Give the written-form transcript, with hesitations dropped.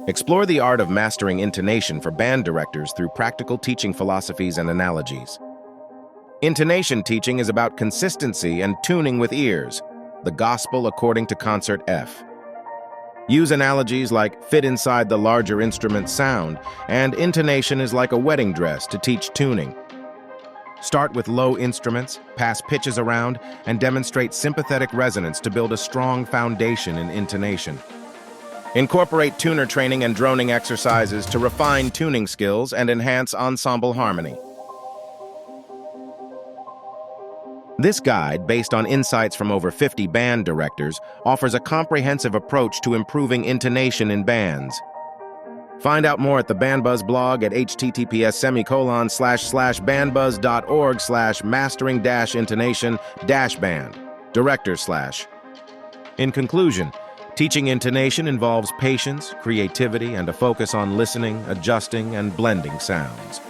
Explore the art of mastering intonation for band directors through practical teaching philosophies and analogies. Intonation teaching is about consistency and tuning with ears, the gospel according to concert F. Use analogies like fit inside the larger instrument's sound, and intonation is like a wedding dress to teach tuning. Start with low instruments, pass pitches around, and demonstrate sympathetic resonance to build a strong foundation in intonation. Incorporate tuner training and droning exercises to refine tuning skills and enhance ensemble harmony. This guide, based on insights from over 50 band directors, offers a comprehensive approach to improving intonation in bands. Find out more at the BandBuzz blog at https://bandbuzz.org/mastering-intonation-band, director/. In conclusion, teaching intonation involves patience, creativity, and a focus on listening, adjusting, and blending sounds.